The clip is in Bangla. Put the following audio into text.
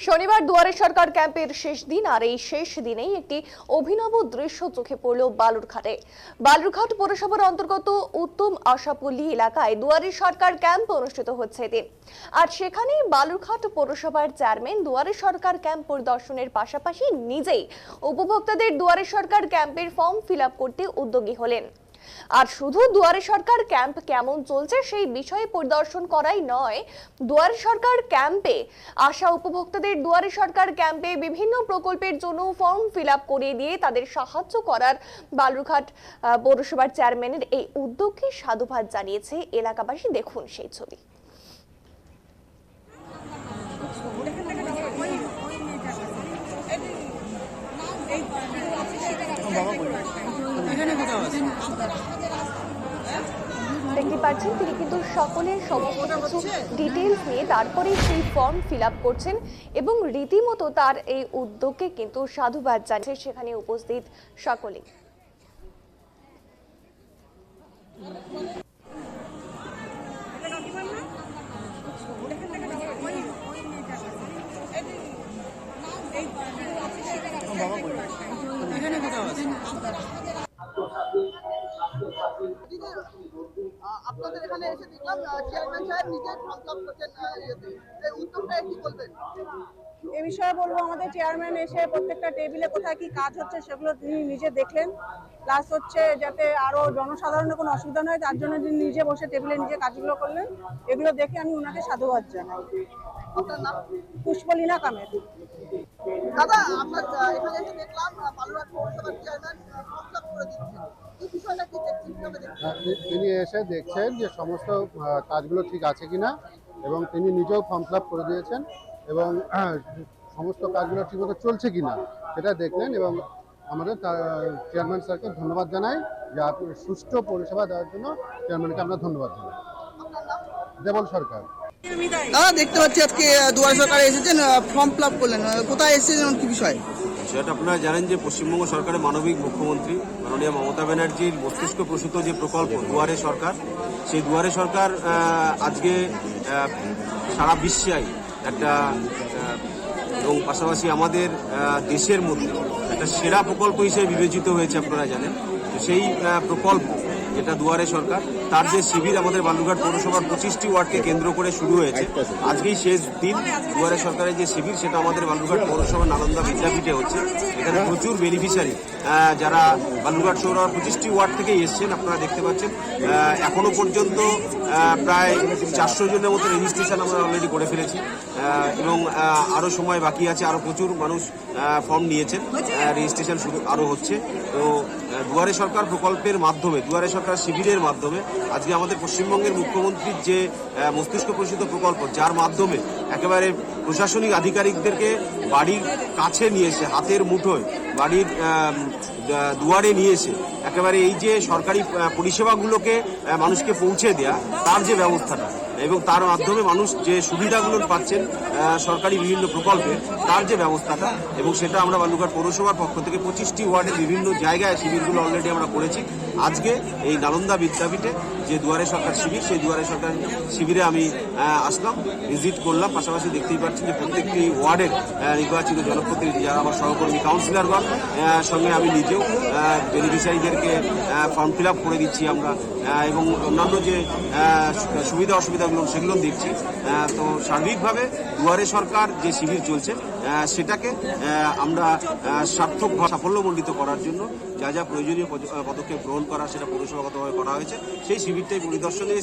শনিবার দুয়ারে সরকার ক্যাম্পের শেষ দিন, আর এই শেষ দিনেই একটি অভিনব দৃশ্য চোখে পড়ল বালুরঘাটে। বালুরঘাট পৌরসভার অন্তর্গত উত্তম আশাপল্লী এলাকায় দুয়ারে সরকার ক্যাম্প অনুষ্ঠিত হচ্ছে এদিন। আর সেখানেই বালুরঘাট পৌরসভার চেয়ারম্যান দুয়ারে সরকার ক্যাম্প পরিদর্শনের পাশাপাশি নিজেই উপভোক্তাদের দুয়ারে সরকার ক্যাম্পের ফর্ম ফিল আপ করতে উদ্যোগী হলেন। আর শুধু দুয়ারে সরকার ক্যাম্প কেমন চলছে সেই বিষয়ে পরিদর্শন করাই নয়, দুয়ারে সরকার ক্যাম্পে আসা উপভোক্তাদের দুয়ারে সরকার ক্যাম্পে বিভিন্ন প্রকল্পের জন্য ফর্ম ফিল আপ করিয়ে দিয়ে তাদের সাহায্য করার বালুরঘাট পৌরসভার চেয়ারম্যানের এই উদ্যোগকে সাধুবাদ জানিয়েছে এলাকাবাসী। দেখুন সেই ছবি। দেখতে পাচ্ছেন তিনি কিন্তু সকলের সমস্ত কিছু ডিটেইলস নিয়ে তারপরে সেই ফর্ম ফিল আপ করছেন এবং রীতিমতো তার এই উদ্যোগকে কিন্তু সাধুবাদ জানিয়েছে সেখানে উপস্থিত সকলেই। আপনাদের এখানে এসে দেখলাম চেয়ারম্যান সাহেব নিজে ফর্ম করছেন, এই উদ্যোগটা কি বলবেন? এ বিষয়ে বলবো, আমাদের চেয়ারম্যান এসে প্রত্যেকটা টেবিলে কোথায় কি কাজ হচ্ছে সেগুলো তিনি নিজে দেখলেন। প্লাস হচ্ছে যাতে আরো জনসাধারণের কোনো অসুবিধা নয় তার জন্য তিনি নিজে বসে টেবিলে নিজে কাজগুলো করলেন। এগুলো দেখে আমি ওনাকে সাধুবাদ জানাই। আপনার নাম? পুষ্পলীনা কামের। দাদা, আপনার এখানে এসে দেখলাম বালুরঘাট পৌরসভার চেয়ারম্যান ফর্ম করে দিচ্ছেন, এই বিষয়টা কি দেখছেন? তিনি এসে দেখছেন যে সমস্ত কাজগুলো ঠিক আছে কিনা এবং তিনি নিজেও ফর্ম ফিল আপ করে দিয়েছেন এবং সমস্ত কাজগুলো ঠিকমতো চলছে কিনা সেটা দেখলেন। এবং আমাদের চেয়ারম্যান স্যারকে ধন্যবাদ জানাই যে আপনি সুষ্ঠু পরিষেবা দেওয়ার জন্য চেয়ারম্যানকে আমরা ধন্যবাদ জানাই। দেবল সরকার। দাদা, দেখতে পাচ্ছি আজকে দুয়ারে সরকার এসেছেন, ফর্ম ফিল আপ করলেন, কোথায় এসেছেন, কি বিষয়? সেটা আপনারা জানেন যে পশ্চিমবঙ্গ সরকারের মানবিক মুখ্যমন্ত্রী মাননীয় মমতা ব্যানার্জির মস্তিষ্ক প্রসূত যে প্রকল্প দুয়ারে সরকার, সেই দুয়ারে সরকার আজকে সারা বিশ্বে একটা এবং পাশাপাশি আমাদের দেশের মধ্যে একটা সেরা প্রকল্প হিসেবে বিবেচিত হয়েছে। আপনারা জানেন সেই প্রকল্প যেটা দুয়ারে সরকার, তার যে শিবির আমাদের বালুরঘাট পৌরসভার 25টি ওয়ার্ডকে কেন্দ্র করে শুরু হয়েছে। আজকেই শেষ দিন দুয়ারে সরকারের যে শিবির সেটা আমাদের বালুরঘাট পৌরসভার নালন্দা বিদ্যাপীঠে হচ্ছে। এখানে প্রচুর বেনিফিশিয়ারি যারা বালুরঘাট পৌরসভার 25টি ওয়ার্ড থেকেই এসছেন। আপনারা দেখতে পাচ্ছেন এখনো পর্যন্ত প্রায় 400 জনের মতো রেজিস্ট্রেশন আমরা অলরেডি করে ফেলেছি এবং আরও সময় বাকি আছে। আরও প্রচুর মানুষ ফর্ম নিয়েছেন, রেজিস্ট্রেশন শুরু আরও হচ্ছে। তো দুয়ারে সরকার প্রকল্পের মাধ্যমে, দুয়ারে সরকার শিবিরের মাধ্যমে আজকে আমাদের পশ্চিমবঙ্গের মুখ্যমন্ত্রীর যে মস্তিষ্ক প্রসূত প্রকল্প, যার মাধ্যমে একেবারে প্রশাসনিক আধিকারিকদেরকে বাড়ির কাছে নিয়ে এসে, হাতের মুঠোয় বাড়ির দুয়ারে নিয়ে এসে একেবারে এই যে সরকারি পরিষেবাগুলোকে মানুষকে পৌঁছে দেয়া, তার যে ব্যবস্থাটা এবং তার মাধ্যমে মানুষ যে সুবিধাগুলো পাচ্ছেন সরকারি বিভিন্ন প্রকল্পে, তার যে ব্যবস্থাটা, এবং সেটা আমরা বালুরঘাট পৌরসভার পক্ষ থেকে 25টি ওয়ার্ডের বিভিন্ন জায়গায় শিবিরগুলো অলরেডি আমরা করেছি। আজকে এই নালন্দা বিদ্যাপীঠে যে দুয়ারে সরকার শিবির, সেই দুয়ারে সরকার শিবিরে আমি আসলাম, ভিজিট করলাম। পাশাপাশি দেখতেই পাচ্ছি যে প্রত্যেকটি ওয়ার্ডের নির্বাচিত জনপ্রতিনিধি যারা আমার সহকর্মী কাউন্সিলরগণ সঙ্গে আমি নিজেও বেনিফিশিয়ারিদেরকে ফর্ম ফিল আপ করে দিচ্ছি আমরা, এবং অন্যান্য যে সুবিধা অসুবিধাগুলো সেগুলো দেখছি। তো সার্বিকভাবে দুয়ারে সরকার যে শিবির চলছে সেটাকে আমরা সার্থক সাফল্যমণ্ডিত করার জন্য যা যা প্রয়োজনীয় পদক্ষেপ গ্রহণ করা সেটা পৌরসভাগতভাবে করা হয়েছে। সেই শিবিরটাই পরিদর্শনে